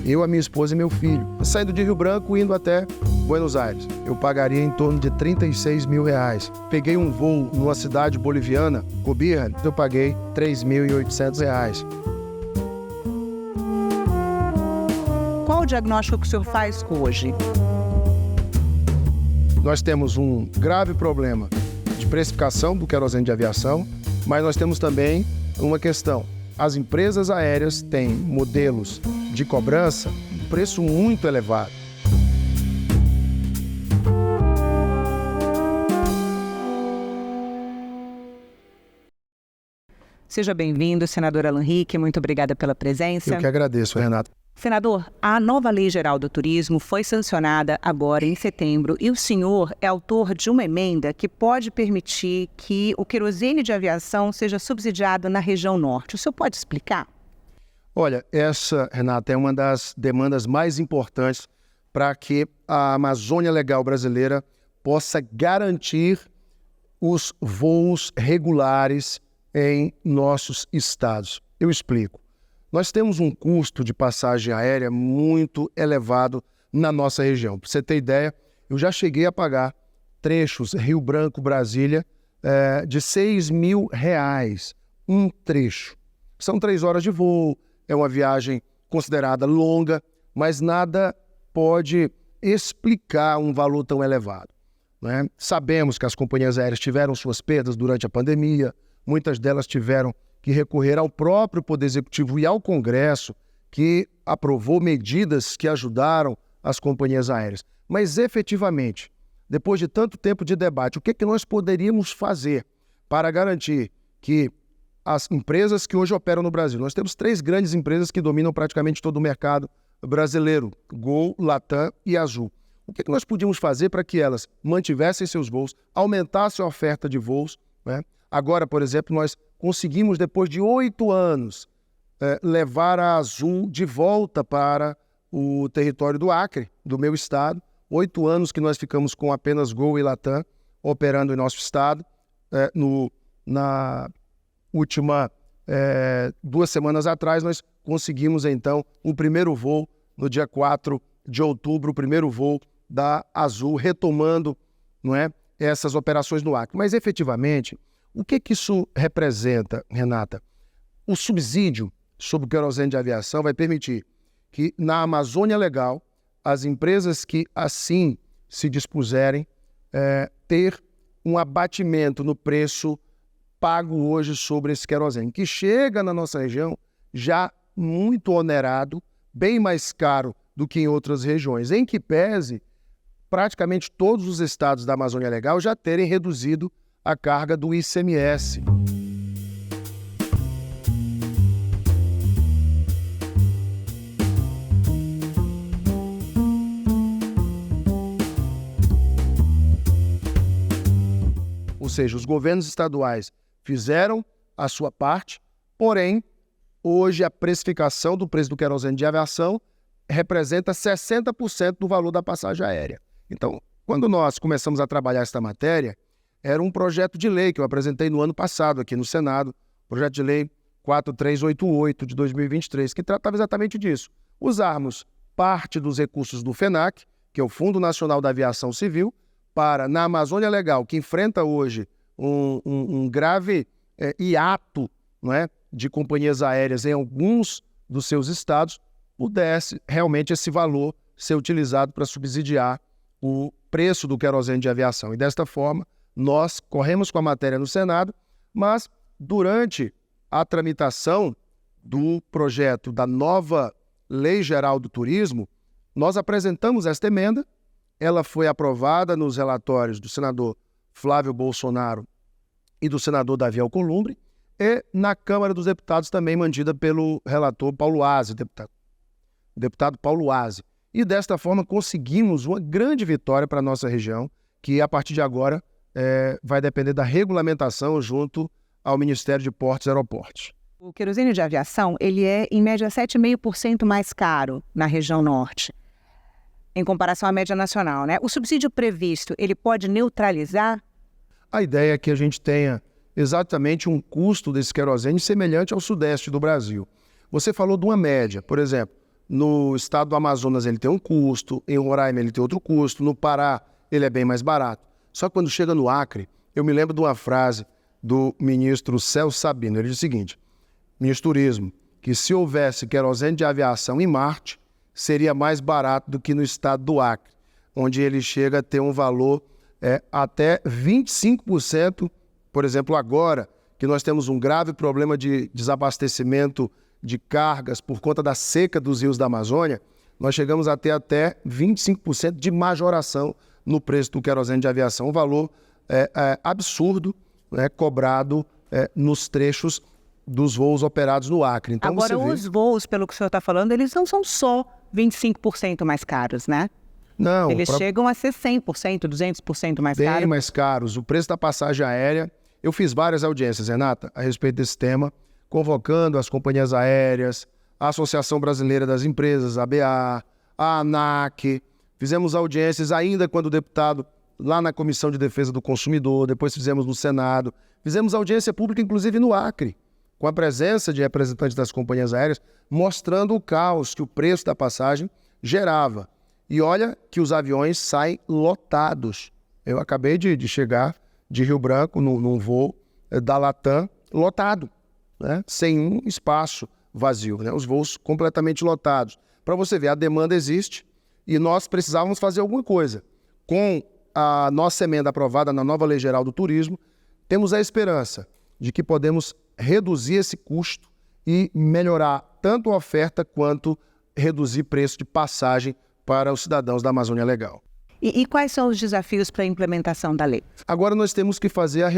Eu, a minha esposa e meu filho. Saindo de Rio Branco, indo até Buenos Aires. Eu pagaria em torno de R$36 mil. Peguei um voo numa cidade boliviana, Cobija, eu paguei R$3.800. Qual o diagnóstico que o senhor faz hoje? Nós temos um grave problema de precificação do querosene de aviação, mas nós temos também uma questão. As empresas aéreas têm modelos de cobrança de preço muito elevado. Seja bem-vindo, senador Alan Rick, muito obrigada pela presença. Eu que agradeço, Renata. Senador, a nova Lei Geral do Turismo foi sancionada agora em setembro e o senhor é autor de uma emenda que pode permitir que o querosene de aviação seja subsidiado na região norte. O senhor pode explicar? Olha, essa, Renata, é uma das demandas mais importantes para que a Amazônia Legal brasileira possa garantir os voos regulares em nossos estados. Eu explico. Nós temos um custo de passagem aérea muito elevado na nossa região. Para você ter ideia, eu já cheguei a pagar trechos Rio Branco-Brasília de R$6 mil um trecho. São 3 horas de voo, é uma viagem considerada longa, mas nada pode explicar um valor tão elevado, né? Sabemos que as companhias aéreas tiveram suas perdas durante a pandemia, muitas delas tiveram que recorrer ao próprio Poder Executivo e ao Congresso, que aprovou medidas que ajudaram as companhias aéreas. Mas, efetivamente, depois de tanto tempo de debate, o que é que nós poderíamos fazer para garantir que as empresas que hoje operam no Brasil, nós temos 3 grandes empresas que dominam praticamente todo o mercado brasileiro, Gol, Latam e Azul. O que é que nós podíamos fazer para que elas mantivessem seus voos, aumentassem a oferta de voos, né? Agora, por exemplo, nós conseguimos, depois de 8 anos, levar a Azul de volta para o território do Acre, do meu estado. 8 anos que nós ficamos com apenas Gol e Latam operando em nosso estado. Na última 2 semanas atrás, nós conseguimos, então, o primeiro voo, no dia 4 de outubro, o primeiro voo da Azul, retomando, não é, essas operações no Acre. Mas, efetivamente, o que isso representa, Renata? O subsídio sobre o querosene de aviação vai permitir que, na Amazônia Legal, as empresas que assim se dispuserem ter um abatimento no preço pago hoje sobre esse querosene, que chega na nossa região já muito onerado, bem mais caro do que em outras regiões, em que pese praticamente todos os estados da Amazônia Legal já terem reduzido a carga do ICMS. Ou seja, os governos estaduais fizeram a sua parte, porém, hoje a precificação do preço do querosene de aviação representa 60% do valor da passagem aérea. Então, quando nós começamos a trabalhar esta matéria, era um projeto de lei que eu apresentei no ano passado aqui no Senado, projeto de lei 4388 de 2023, que tratava exatamente disso. Usarmos parte dos recursos do FENAC, que é o Fundo Nacional da Aviação Civil, para, na Amazônia Legal, que enfrenta hoje um grave hiato, não é, de companhias aéreas em alguns dos seus estados, pudesse realmente esse valor ser utilizado para subsidiar o preço do querosene de aviação. E desta forma, nós corremos com a matéria no Senado, mas durante a tramitação do projeto da nova Lei Geral do Turismo, nós apresentamos esta emenda, ela foi aprovada nos relatórios do senador Flávio Bolsonaro e do senador Davi Alcolumbre, e na Câmara dos Deputados também mantida pelo relator Paulo Aze, deputado Paulo Aze. E desta forma conseguimos uma grande vitória para a nossa região, que a partir de agora vai depender da regulamentação junto ao Ministério de Portos e Aeroportos. O querosene de aviação, ele é em média 7,5% mais caro na região norte, em comparação à média nacional, né? O subsídio previsto, ele pode neutralizar? A ideia é que a gente tenha exatamente um custo desse querosene semelhante ao sudeste do Brasil. Você falou de uma média, por exemplo, no estado do Amazonas ele tem um custo, em Roraima ele tem outro custo, no Pará ele é bem mais barato. Só que quando chega no Acre, eu me lembro de uma frase do ministro Celso Sabino. Ele diz o seguinte: ministro do Turismo, que se houvesse querosene de aviação em Marte, seria mais barato do que no estado do Acre, onde ele chega a ter um valor até 25%, por exemplo, agora que nós temos um grave problema de desabastecimento de cargas por conta da seca dos rios da Amazônia, nós chegamos a ter até 25% de majoração no preço do querosene de aviação, um valor absurdo, cobrado nos trechos dos voos operados no Acre. Então, agora, os voos, pelo que o senhor está falando, eles não são só 25% mais caros, né? Não. Eles chegam a ser 100%, 200% mais caros. Bem mais caros. O preço da passagem aérea... Eu fiz várias audiências, Renata, a respeito desse tema, convocando as companhias aéreas, a Associação Brasileira das Empresas, a ABA, a ANAC. Fizemos audiências ainda quando o deputado, lá na Comissão de Defesa do Consumidor, depois fizemos no Senado. Fizemos audiência pública, inclusive no Acre, com a presença de representantes das companhias aéreas, mostrando o caos que o preço da passagem gerava. E olha que os aviões saem lotados. Eu acabei de chegar de Rio Branco, num voo da Latam, lotado, né? Sem um espaço vazio, né? Os voos completamente lotados. Para você ver, a demanda existe e nós precisávamos fazer alguma coisa. Com a nossa emenda aprovada na nova Lei Geral do Turismo, temos a esperança de que podemos reduzir esse custo e melhorar tanto a oferta quanto reduzir preço de passagem para os cidadãos da Amazônia Legal. E quais são os desafios para a implementação da lei? Agora nós temos que fazer a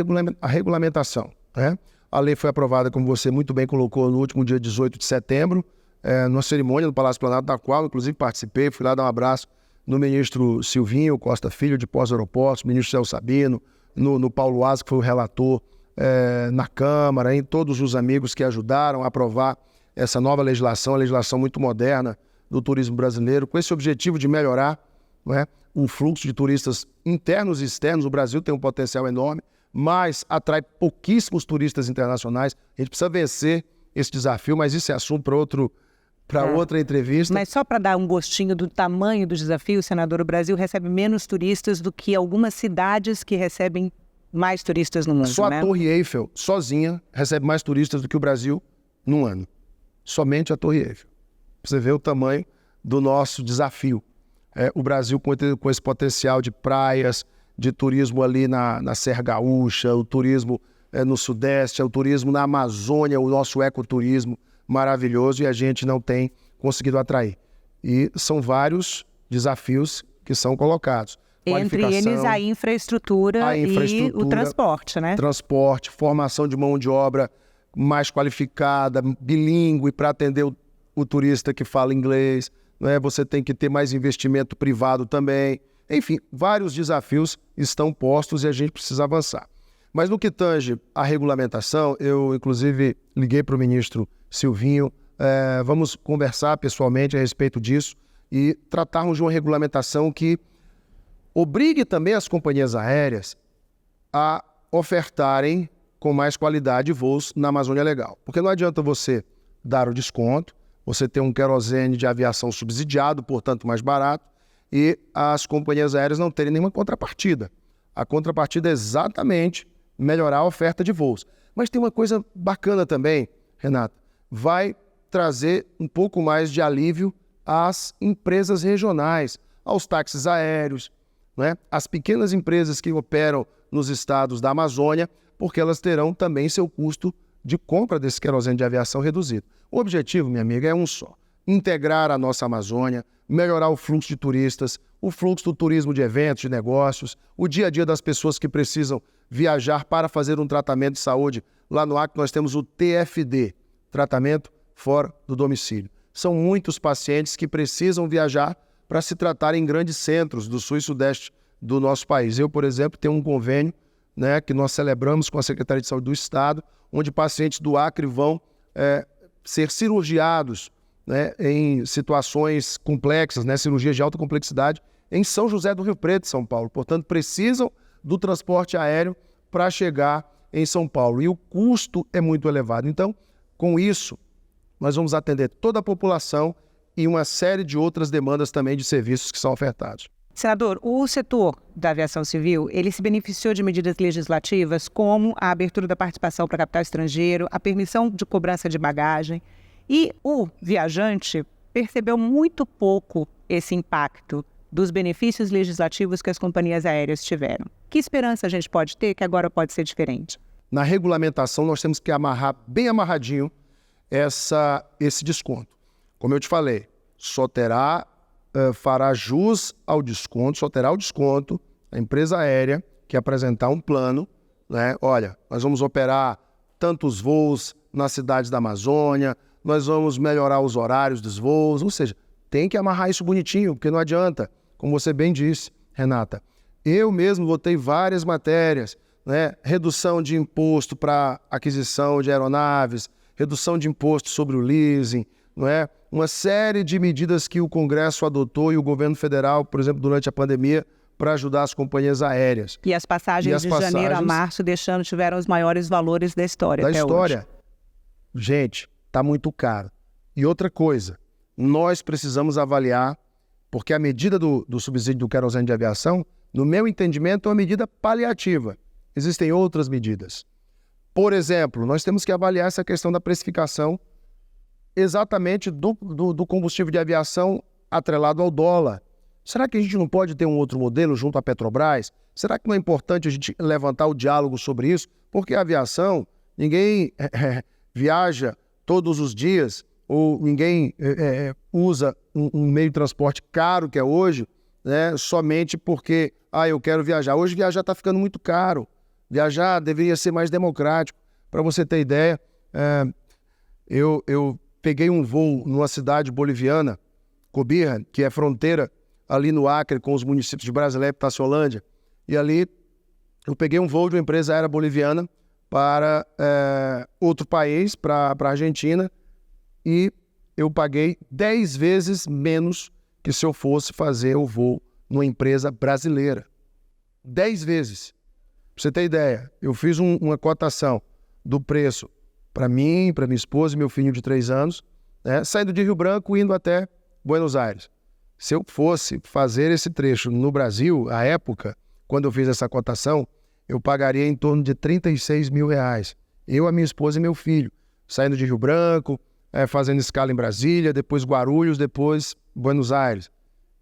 regulamentação, né? A lei foi aprovada, como você muito bem colocou, no último dia 18 de setembro, numa cerimônia no Palácio Planalto, da qual, inclusive, participei. Fui lá dar um abraço no ministro Silvinho Costa Filho, de Pós-Aeroportos, ministro Celso Sabino, no Paulo Aze, que foi o relator na Câmara, em todos os amigos que ajudaram a aprovar essa nova legislação, a legislação muito moderna do turismo brasileiro, com esse objetivo de melhorar, né, o fluxo de turistas internos e externos. O Brasil tem um potencial enorme, mas atrai pouquíssimos turistas internacionais. A gente precisa vencer esse desafio, mas isso é assunto para outra entrevista. Mas só para dar um gostinho do tamanho do desafio, senador, o Brasil recebe menos turistas do que algumas cidades que recebem mais turistas no mundo, Só né? a Torre Eiffel, sozinha, recebe mais turistas do que o Brasil num ano. Somente a Torre Eiffel. Você vê o tamanho do nosso desafio. O Brasil com esse potencial de praias, de turismo ali na Serra Gaúcha, o turismo no Sudeste, o turismo na Amazônia, o nosso ecoturismo maravilhoso, e a gente não tem conseguido atrair. E são vários desafios que são colocados. Entre eles a infraestrutura e o transporte, né? Transporte, formação de mão de obra mais qualificada, bilíngue, para atender o turista que fala inglês, né? Você tem que ter mais investimento privado também. Enfim, vários desafios estão postos e a gente precisa avançar. Mas no que tange à regulamentação, eu inclusive liguei para o ministro Silvinho, vamos conversar pessoalmente a respeito disso e tratarmos de uma regulamentação que obrigue também as companhias aéreas a ofertarem com mais qualidade voos na Amazônia Legal. Porque não adianta você dar o desconto, você ter um querosene de aviação subsidiado, portanto mais barato, e as companhias aéreas não terem nenhuma contrapartida. A contrapartida é exatamente melhorar a oferta de voos. Mas tem uma coisa bacana também, Renata, vai trazer um pouco mais de alívio às empresas regionais, aos táxis aéreos, né? As pequenas empresas que operam nos estados da Amazônia, porque elas terão também seu custo de compra desse querosene de aviação reduzido. O objetivo, minha amiga, é um só: integrar a nossa Amazônia, melhorar o fluxo de turistas, o fluxo do turismo de eventos, de negócios, o dia a dia das pessoas que precisam viajar para fazer um tratamento de saúde. Lá no Acre nós temos o TFD, tratamento fora do domicílio. São muitos pacientes que precisam viajar para se tratar em grandes centros do sul e sudeste do nosso país. Eu, por exemplo, tenho um convênio, né, que nós celebramos com a Secretaria de Saúde do Estado, onde pacientes do Acre vão ser cirurgiados, né, em situações complexas, né, cirurgias de alta complexidade, em São José do Rio Preto, São Paulo. Portanto, precisam do transporte aéreo para chegar em São Paulo. E o custo é muito elevado. Então, com isso, nós vamos atender toda a população e uma série de outras demandas também de serviços que são ofertados. Senador, o setor da aviação civil, ele se beneficiou de medidas legislativas como a abertura da participação para capital estrangeiro, a permissão de cobrança de bagagem, e o viajante percebeu muito pouco esse impacto dos benefícios legislativos que as companhias aéreas tiveram. Que esperança a gente pode ter que agora pode ser diferente? Na regulamentação, nós temos que amarrar bem amarradinho esse desconto. Como eu te falei, fará jus ao desconto, só terá o desconto a empresa aérea que apresentar um plano, né? Olha, nós vamos operar tantos voos nas cidades da Amazônia, nós vamos melhorar os horários dos voos, ou seja, tem que amarrar isso bonitinho, porque não adianta, como você bem disse, Renata, eu mesmo votei várias matérias, né? Redução de imposto para aquisição de aeronaves, redução de imposto sobre o leasing, não é? Uma série de medidas que o Congresso adotou e o governo federal, por exemplo, durante a pandemia, para ajudar as companhias aéreas. E as passagens de janeiro a março tiveram os maiores valores da história até hoje. Gente, está muito caro. E outra coisa, nós precisamos avaliar, porque a medida do subsídio do querosene de aviação, no meu entendimento, é uma medida paliativa. Existem outras medidas. Por exemplo, nós temos que avaliar essa questão da precificação exatamente do combustível de aviação atrelado ao dólar. Será que a gente não pode ter um outro modelo junto à Petrobras? Será que não é importante a gente levantar o diálogo sobre isso? Porque a aviação, ninguém viaja todos os dias, ou ninguém usa um meio de transporte caro que é hoje, né, somente porque eu quero viajar. Hoje viajar está ficando muito caro. Viajar deveria ser mais democrático. Para você ter ideia, eu peguei um voo numa cidade boliviana, Cobija, que é fronteira ali no Acre com os municípios de Brasileira e Taciolândia, e ali eu peguei um voo de uma empresa aérea boliviana para outro país, para a Argentina, e eu paguei 10 vezes menos que se eu fosse fazer o voo numa empresa brasileira. 10 vezes. Para você ter ideia, eu fiz uma cotação do preço para mim, para minha esposa e meu filho de 3 anos, né, saindo de Rio Branco, indo até Buenos Aires. Se eu fosse fazer esse trecho no Brasil, à época, quando eu fiz essa cotação, eu pagaria em torno de R$36 mil. Eu, a minha esposa e meu filho, saindo de Rio Branco, fazendo escala em Brasília, depois Guarulhos, depois Buenos Aires.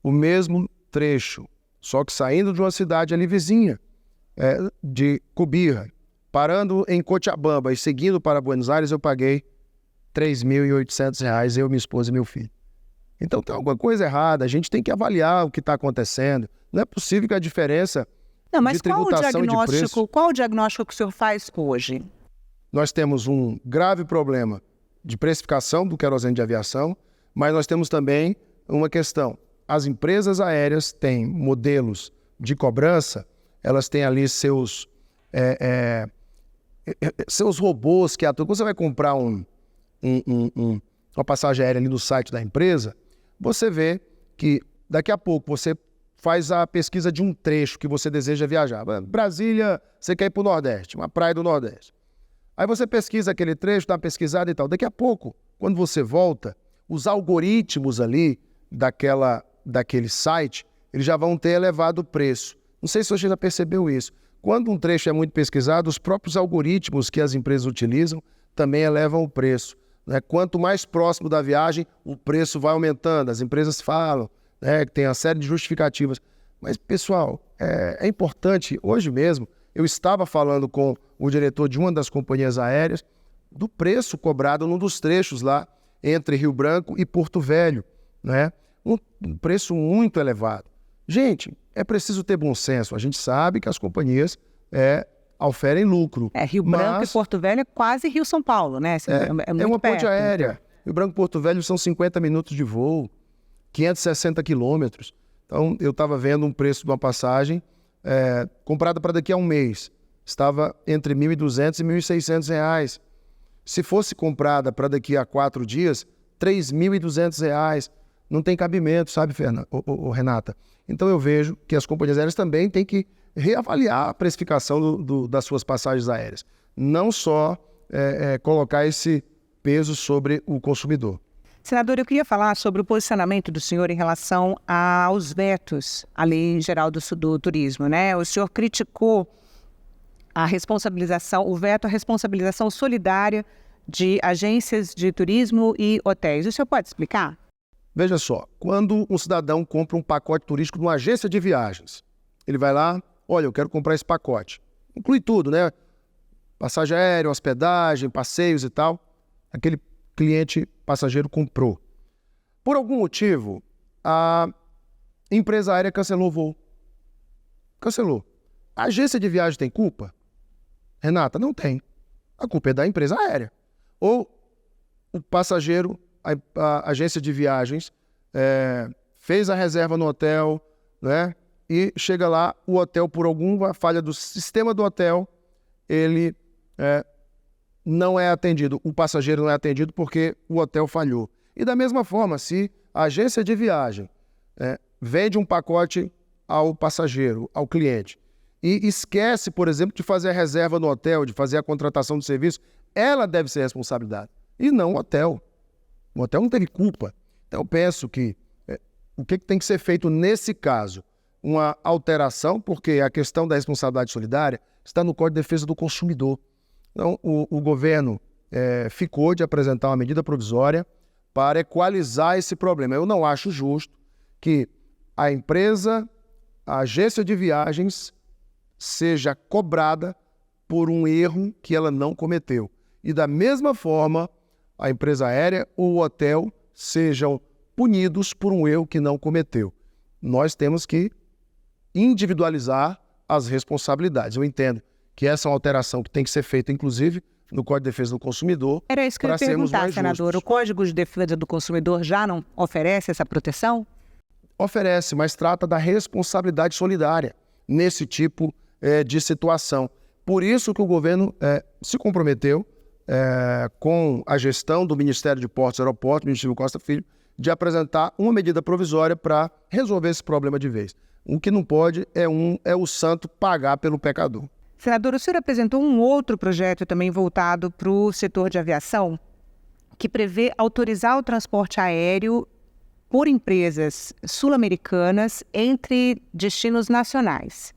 O mesmo trecho, só que saindo de uma cidade ali vizinha, de Cobija, parando em Cochabamba e seguindo para Buenos Aires, eu paguei R$3.800, eu, minha esposa e meu filho. Então tem alguma coisa errada, a gente tem que avaliar o que está acontecendo. Não é possível que a diferença de tributação e de preço... Qual o diagnóstico que o senhor faz hoje? Nós temos um grave problema de precificação do querosene de aviação, mas nós temos também uma questão. As empresas aéreas têm modelos de cobrança, elas têm ali seus robôs que atuam. Quando você vai comprar uma passagem aérea ali no site da empresa, você vê que daqui a pouco você faz a pesquisa de um trecho que você deseja viajar. Brasília, você quer ir para o Nordeste, uma praia do Nordeste. Aí você pesquisa aquele trecho, dá uma pesquisada e tal. Daqui a pouco, quando você volta, os algoritmos ali daquele site, eles já vão ter elevado o preço. Não sei se você já percebeu isso. Quando um trecho é muito pesquisado, os próprios algoritmos que as empresas utilizam também elevam o preço. Né? Quanto mais próximo da viagem, o preço vai aumentando. As empresas falam, né, que tem uma série de justificativas. Mas, pessoal, é importante, hoje mesmo, eu estava falando com o diretor de uma das companhias aéreas do preço cobrado num dos trechos lá entre Rio Branco e Porto Velho, né? Um preço muito elevado. Gente, é preciso ter bom senso. A gente sabe que as companhias oferem lucro. Rio Branco e Porto Velho é quase Rio-São Paulo, né? É uma ponte aérea. Rio Branco e Porto Velho são 50 minutos de voo, 560 quilômetros. Então, eu estava vendo um preço de uma passagem comprada para daqui a um mês. Estava entre R$1.200 e R$1.600. Se fosse comprada para daqui a 4 dias, R$3.200. Não tem cabimento, sabe, Renata? Então eu vejo que as companhias aéreas também têm que reavaliar a precificação das suas passagens aéreas. Não só colocar esse peso sobre o consumidor. Senador, eu queria falar sobre o posicionamento do senhor em relação aos vetos à Lei Geral do Turismo, né? O senhor criticou o veto à responsabilização solidária de agências de turismo e hotéis. O senhor pode explicar? Veja só, quando um cidadão compra um pacote turístico de uma agência de viagens, ele vai lá, olha, eu quero comprar esse pacote. Inclui tudo, né? Passagem aérea, hospedagem, passeios e tal. Aquele cliente passageiro comprou. Por algum motivo, a empresa aérea cancelou o voo. Cancelou. A agência de viagem tem culpa? Renata, não tem. A culpa é da empresa aérea. Ou o passageiro, a agência de viagens, fez a reserva no hotel, né? E chega lá, o hotel, por alguma falha do sistema do hotel, ele não é atendido. O passageiro não é atendido porque o hotel falhou. E da mesma forma, se a agência de viagem vende um pacote ao passageiro, ao cliente, e esquece, por exemplo, de fazer a reserva no hotel, de fazer a contratação de serviço, ela deve ser responsabilidade, e não o hotel. O hotel não teve culpa. Então eu penso que o que tem que ser feito nesse caso? Uma alteração, porque a questão da responsabilidade solidária está no Código de Defesa do Consumidor. Então o governo ficou de apresentar uma medida provisória para equalizar esse problema. Eu não acho justo que a empresa, a agência de viagens, seja cobrada por um erro que ela não cometeu. E da mesma forma, a empresa aérea ou o hotel sejam punidos por um erro que não cometeu. Nós temos que individualizar as responsabilidades. Eu entendo que essa é uma alteração que tem que ser feita, inclusive, no Código de Defesa do Consumidor. Era isso que eu ia perguntar, senador. Justos. O Código de Defesa do Consumidor já não oferece essa proteção? Oferece, mas trata da responsabilidade solidária nesse tipo de situação. Por isso que o governo se comprometeu com a gestão do Ministério de Portos e Aeroportos, ministro Silvio Costa Filho, de apresentar uma medida provisória para resolver esse problema de vez. O que não pode é o santo pagar pelo pecador. Senador, o senhor apresentou um outro projeto também voltado para o setor de aviação, que prevê autorizar o transporte aéreo por empresas sul-americanas entre destinos nacionais.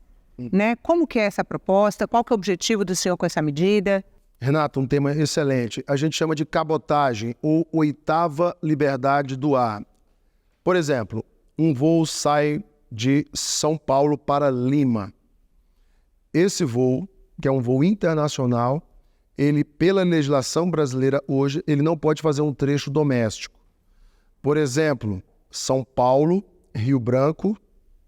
Né? Como que é essa proposta? Qual que é o objetivo do senhor com essa medida? Renato, um tema excelente. A gente chama de cabotagem ou oitava liberdade do ar. Por exemplo, um voo sai de São Paulo para Lima. Esse voo, que é um voo internacional, ele, pela legislação brasileira hoje, ele não pode fazer um trecho doméstico. Por exemplo, São Paulo, Rio Branco,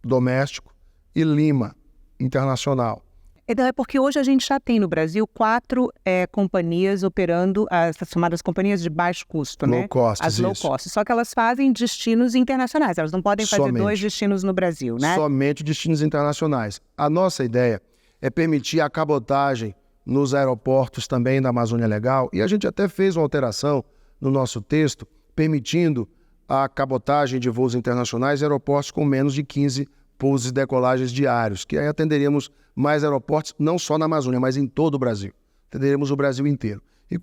doméstico, e Lima, internacional. Então, é porque hoje a gente já tem no Brasil 4 companhias operando, as chamadas companhias de baixo custo, né? Low cost, as low cost. Só que elas fazem destinos internacionais, elas não podem fazer Somente. 2 destinos no Brasil, né? Somente destinos internacionais. A nossa ideia é permitir a cabotagem nos aeroportos também da Amazônia Legal, e a gente até fez uma alteração no nosso texto, permitindo a cabotagem de voos internacionais em aeroportos com menos de 15 pousos e decolagens diários, que aí atenderíamos mais aeroportos, não só na Amazônia, mas em todo o Brasil. Atenderíamos o Brasil inteiro. E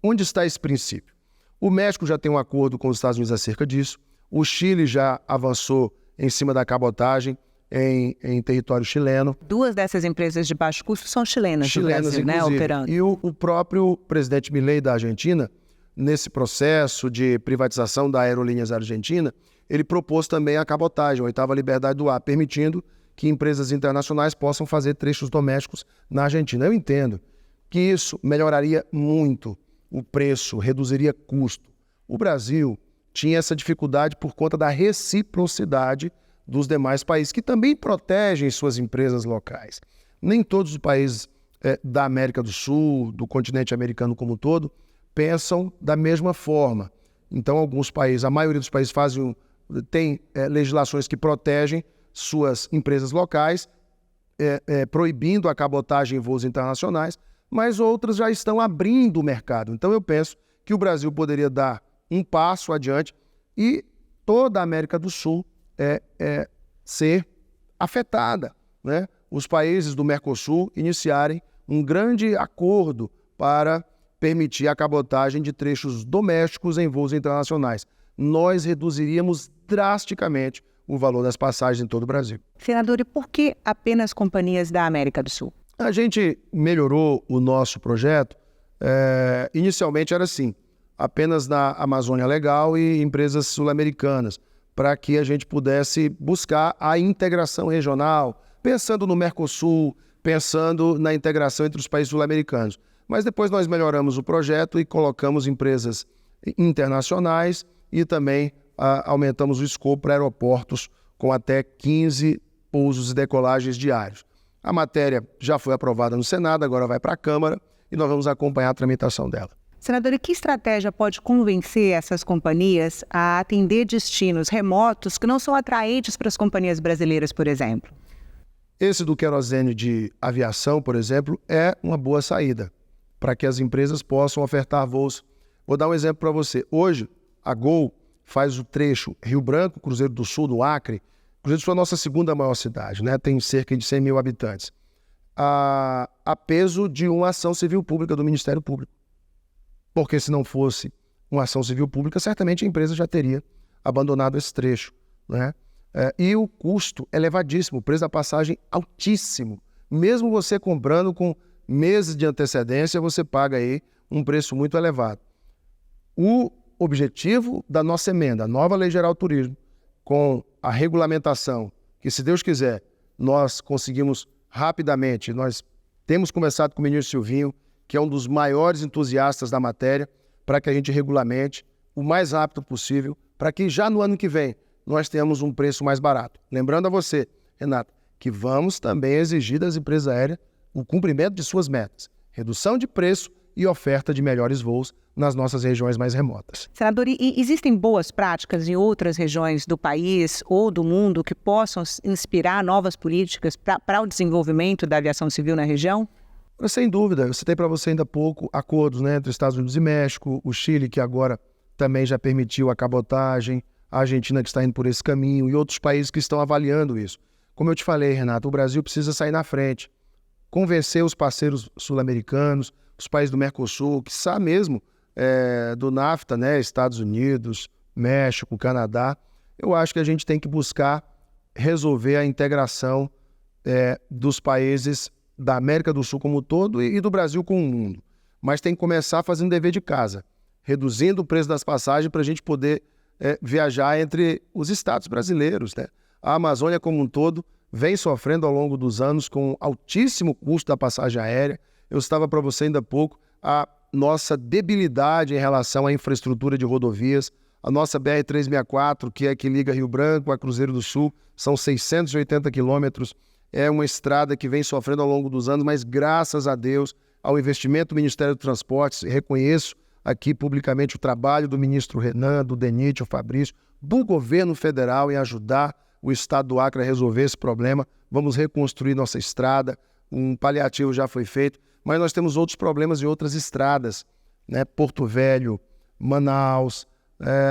onde está esse princípio? O México já tem um acordo com os Estados Unidos acerca disso, o Chile já avançou em cima da cabotagem em território chileno. 2 dessas empresas de baixo custo são chilenas no Brasil, né, operando. E o próprio presidente Milei da Argentina, nesse processo de privatização da Aerolíneas Argentina, ele propôs também a cabotagem, a oitava liberdade do ar, permitindo que empresas internacionais possam fazer trechos domésticos na Argentina. Eu entendo que isso melhoraria muito o preço, reduziria custo. O Brasil tinha essa dificuldade por conta da reciprocidade dos demais países, que também protegem suas empresas locais. Nem todos os países da América do Sul, do continente americano como um todo, pensam da mesma forma. Então, alguns países, a maioria dos países tem legislações que protegem suas empresas locais, proibindo a cabotagem em voos internacionais, mas outras já estão abrindo o mercado. Então, eu penso que o Brasil poderia dar um passo adiante e toda a América do Sul ser afetada, né? Os países do Mercosul iniciarem um grande acordo para permitir a cabotagem de trechos domésticos em voos internacionais. Nós reduziríamos drasticamente o valor das passagens em todo o Brasil. Senador, e por que apenas companhias da América do Sul? A gente melhorou o nosso projeto. Inicialmente era assim, apenas na Amazônia Legal e empresas sul-americanas, para que a gente pudesse buscar a integração regional, pensando no Mercosul, pensando na integração entre os países sul-americanos. Mas depois nós melhoramos o projeto e colocamos empresas internacionais e também aumentamos o escopo para aeroportos com até 15 pousos e decolagens diários. A matéria já foi aprovada no Senado, agora vai para a Câmara e nós vamos acompanhar a tramitação dela. Senador, e que estratégia pode convencer essas companhias a atender destinos remotos que não são atraentes para as companhias brasileiras, por exemplo? Esse do querosene de aviação, por exemplo, é uma boa saída para que as empresas possam ofertar voos. Vou dar um exemplo para você. Hoje, a Gol faz o trecho Rio Branco, Cruzeiro do Sul, do Acre. Cruzeiro do Sul é a nossa segunda maior cidade, né? Tem cerca de 100 mil habitantes. A peso de uma ação civil pública do Ministério Público. Porque se não fosse uma ação civil pública, certamente a empresa já teria abandonado esse trecho, né? E o custo é elevadíssimo, o preço da passagem altíssimo. Mesmo você comprando com meses de antecedência, você paga aí um preço muito elevado. O objetivo da nossa emenda, a nova Lei Geral do Turismo, com a regulamentação, que se Deus quiser, nós conseguimos rapidamente, nós temos conversado com o ministro Silvinho, que é um dos maiores entusiastas da matéria, para que a gente regulamente o mais rápido possível, para que já no ano que vem nós tenhamos um preço mais barato. Lembrando a você, Renata, que vamos também exigir das empresas aéreas o cumprimento de suas metas, redução de preço e oferta de melhores voos nas nossas regiões mais remotas. Senador, e existem boas práticas em outras regiões do país ou do mundo que possam inspirar novas políticas para o desenvolvimento da aviação civil na região? Sem dúvida, eu citei para você ainda há pouco acordos, né, entre Estados Unidos e México, o Chile, que agora também já permitiu a cabotagem, a Argentina que está indo por esse caminho e outros países que estão avaliando isso. Como eu te falei, Renato, o Brasil precisa sair na frente, convencer os parceiros sul-americanos, os países do Mercosul, que sabe mesmo do NAFTA, né, Estados Unidos, México, Canadá. Eu acho que a gente tem que buscar resolver a integração dos países da América do Sul como um todo e do Brasil como um mundo. Mas tem que começar fazendo dever de casa, reduzindo o preço das passagens para a gente poder viajar entre os estados brasileiros, né? A Amazônia como um todo vem sofrendo ao longo dos anos com altíssimo custo da passagem aérea. Eu estava para você ainda há pouco, a nossa debilidade em relação à infraestrutura de rodovias, a nossa BR-364, que é que liga Rio Branco a Cruzeiro do Sul, são 680 quilômetros, é uma estrada que vem sofrendo ao longo dos anos, mas graças a Deus, ao investimento do Ministério dos Transportes, reconheço aqui publicamente o trabalho do ministro Renan, do DENIT, o Fabrício, do governo federal em ajudar o estado do Acre a resolver esse problema. Vamos reconstruir nossa estrada, um paliativo já foi feito, mas nós temos outros problemas em outras estradas, né? Porto Velho, Manaus,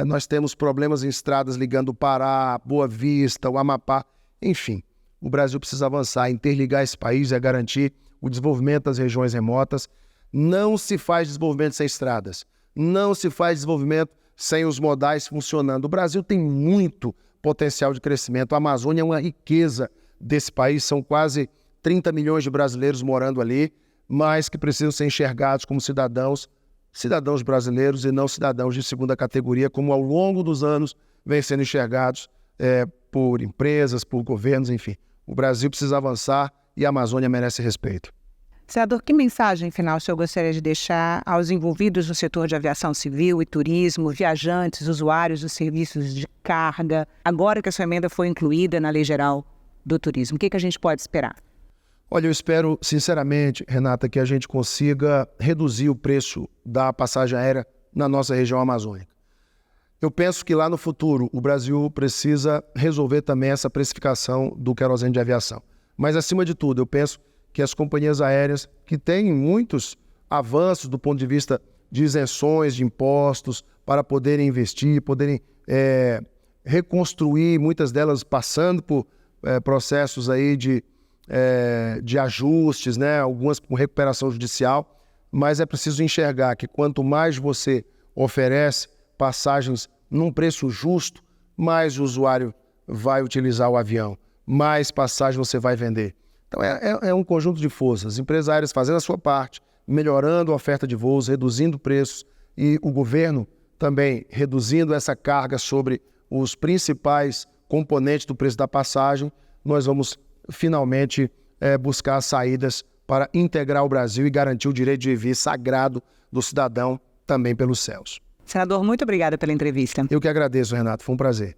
nós temos problemas em estradas ligando o Pará, Boa Vista, o Amapá, enfim. O Brasil precisa avançar, interligar esse país e garantir o desenvolvimento das regiões remotas. Não se faz desenvolvimento sem estradas, não se faz desenvolvimento sem os modais funcionando. O Brasil tem muito potencial de crescimento, a Amazônia é uma riqueza desse país, são quase 30 milhões de brasileiros morando ali, mas que precisam ser enxergados como cidadãos brasileiros e não cidadãos de segunda categoria, como ao longo dos anos vêm sendo enxergados por empresas, por governos, enfim. O Brasil precisa avançar e a Amazônia merece respeito. Senador, que mensagem final o senhor gostaria de deixar aos envolvidos no setor de aviação civil e turismo, viajantes, usuários dos serviços de carga, agora que a sua emenda foi incluída na Lei Geral do Turismo? O que a gente pode esperar? Olha, eu espero, sinceramente, Renata, que a gente consiga reduzir o preço da passagem aérea na nossa região amazônica. Eu penso que lá no futuro o Brasil precisa resolver também essa precificação do querosene de aviação. Mas, acima de tudo, eu penso que as companhias aéreas, que têm muitos avanços do ponto de vista de isenções de impostos para poderem investir, poderem reconstruir, muitas delas passando por processos aí de ajustes, né? Algumas com recuperação judicial, mas é preciso enxergar que quanto mais você oferece passagens num preço justo, mais o usuário vai utilizar o avião, mais passagem você vai vender. Então é um conjunto de forças, empresas aéreas fazendo a sua parte, melhorando a oferta de voos, reduzindo preços, e o governo também reduzindo essa carga sobre os principais componentes do preço da passagem. Nós vamos finalmente buscar saídas para integrar o Brasil e garantir o direito de vir sagrado do cidadão também pelos céus. Senador, muito obrigada pela entrevista. Eu que agradeço, Renato. Foi um prazer.